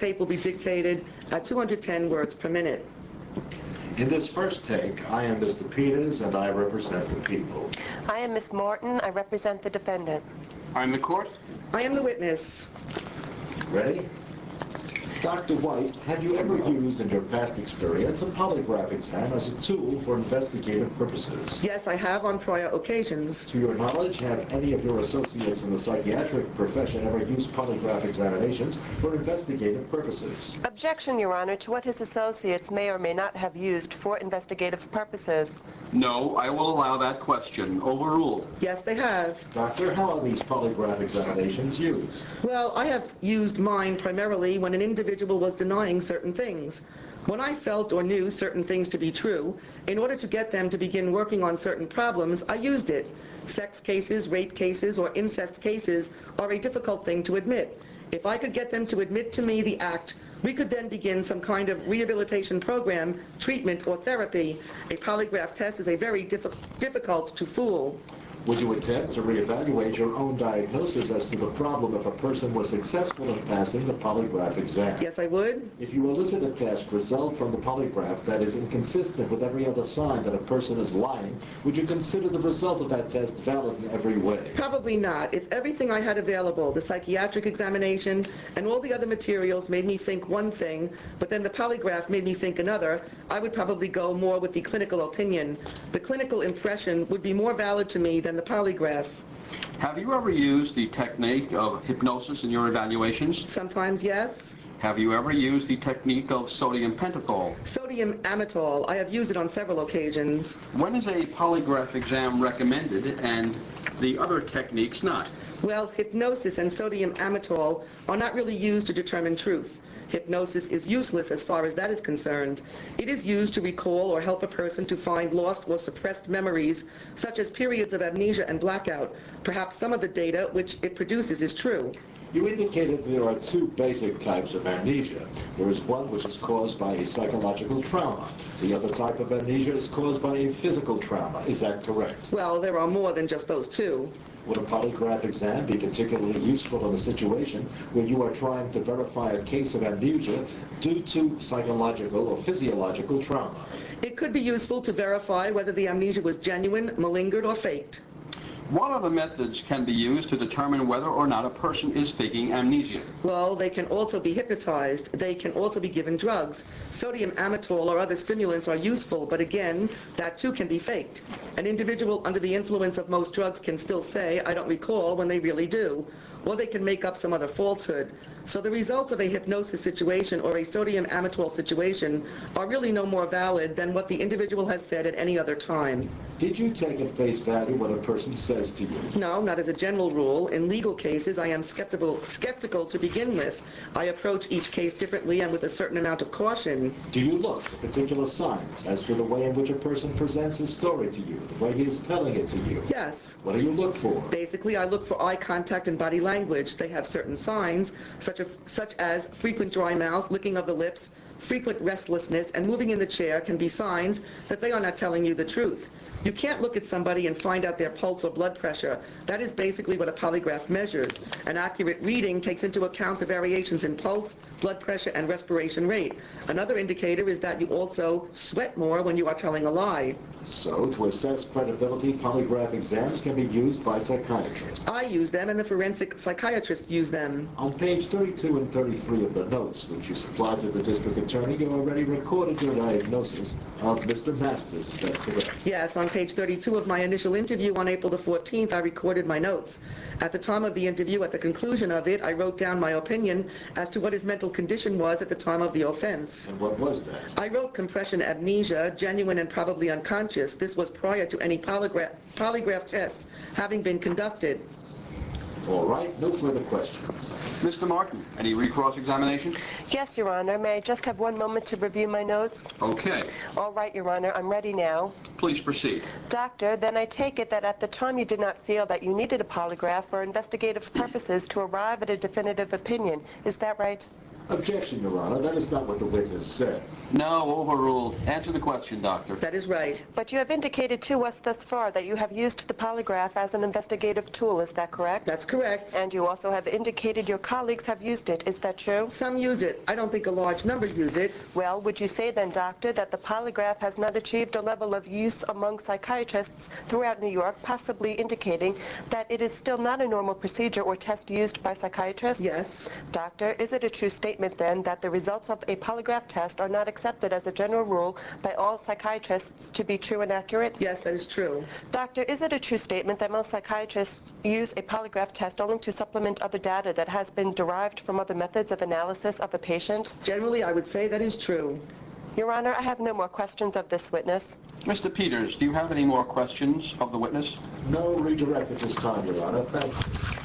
tape will be dictated at 210 words per minute. In this first take, I am Mr. Peters, and I represent the people. I am Miss Morton. I represent the defendant. I'm the court. I am the witness. Ready? Dr. White, have you ever used in your past experience a polygraph exam as a tool for investigative purposes? Yes, I have on prior occasions. To your knowledge, have any of your associates in the psychiatric profession ever used polygraph examinations for investigative purposes? Objection, Your Honor, to what his associates may or may not have used for investigative purposes. No, I will allow that question. Overruled. Yes, they have. Doctor, how are these polygraph examinations used? Well, I have used mine primarily when an individual was denying certain things. When I felt or knew certain things to be true, in order to get them to begin working on certain problems, I used it. Sex cases, rape cases, or incest cases are a difficult thing to admit. If I could get them to admit to me the act, we could then begin some kind of rehabilitation program, treatment, or therapy. A polygraph test is a very difficult to fool. Would you attempt to reevaluate your own diagnosis as to the problem if a person was successful in passing the polygraph exam? Yes, I would. If you elicit a test result from the polygraph that is inconsistent with every other sign that a person is lying, would you consider the result of that test valid in every way? Probably not. If everything I had available, the psychiatric examination and all the other materials made me think one thing, but then the polygraph made me think another, I would probably go more with the clinical opinion. The clinical impression would be more valid to me than the polygraph. Have you ever used the technique of hypnosis in your evaluations? Sometimes, yes. Have you ever used the technique of sodium pentothal? Sodium amytal. I have used it on several occasions. When is a polygraph exam recommended and the other techniques not? Well, hypnosis and sodium amytal are not really used to determine truth. Hypnosis is useless as far as that is concerned. It is used to recall or help a person to find lost or suppressed memories, such as periods of amnesia and blackout. Perhaps some of the data which it produces is true. You indicated there are two basic types of amnesia. There is one which is caused by a psychological trauma. The other type of amnesia is caused by a physical trauma. Is that correct? Well, there are more than just those two. Would a polygraph exam be particularly useful in a situation where you are trying to verify a case of amnesia due to psychological or physiological trauma? It could be useful to verify whether the amnesia was genuine, malingered, or faked. What other methods can be used to determine whether or not a person is faking amnesia? Well, they can also be hypnotized. They can also be given drugs. Sodium amytal or other stimulants are useful, but again, that too can be faked. An individual under the influence of most drugs can still say, I don't recall, when they really do. Or they can make up some other falsehood. So the results of a hypnosis situation or a sodium amytal situation are really no more valid than what the individual has said at any other time. Did you take at face value what a person says to you? No, not as a general rule. In legal cases, I am skeptical to begin with. I approach each case differently and with a certain amount of caution. Do you look for particular signs as to the way in which a person presents his story to you, the way he is telling it to you? Yes. What do you look for? Basically, I look for eye contact and body language. They have certain signs, such as frequent dry mouth, licking of the lips, frequent restlessness, and moving in the chair can be signs that they are not telling you the truth. You can't look at somebody and find out their pulse or blood pressure. That is basically what a polygraph measures. An accurate reading takes into account the variations in pulse, blood pressure, and respiration rate. Another indicator is that you also sweat more when you are telling a lie. So, to assess credibility, polygraph exams can be used by psychiatrists. I use them, and the forensic psychiatrists use them. On page 32 and 33 of the notes which you supplied to the district attorney, you already recorded your diagnosis of Mr. Masters. Is that correct? Yes, on page 32 of my initial interview on April the 14th, I recorded my notes. At the time of the interview, at the conclusion of it, I wrote down my opinion as to what his mental condition was at the time of the offense. And what was that? I wrote compression amnesia, genuine and probably unconscious. This was prior to any polygraph tests having been conducted. All right, no further questions. Mr. Martin, any recross-examination? Yes, Your Honor. May I just have one moment to review my notes? Okay. All right, Your Honor. I'm ready now. Please proceed. Doctor, then I take it that at the time you did not feel that you needed a polygraph for investigative purposes to arrive at a definitive opinion. Is that right? Objection, Your Honor. That is not what the witness said. No, overruled. Answer the question, doctor. That is right. But you have indicated to us thus far that you have used the polygraph as an investigative tool. Is that correct? That's correct. And you also have indicated your colleagues have used it. Is that true? Some use it. I don't think a large number use it. Well, would you say then, doctor, that the polygraph has not achieved a level of use among psychiatrists throughout New York, possibly indicating that it is still not a normal procedure or test used by psychiatrists? Yes. Doctor, is it a true statement then that the results of a polygraph test are not accepted as a general rule by all psychiatrists to be true and accurate? Yes, that is true. Doctor, is it a true statement that most psychiatrists use a polygraph test only to supplement other data that has been derived from other methods of analysis of a patient? Generally, I would say that is true. Your Honor, I have no more questions of this witness. Mr. Peters, do you have any more questions of the witness? No redirect at this time, Your Honor. Thank you.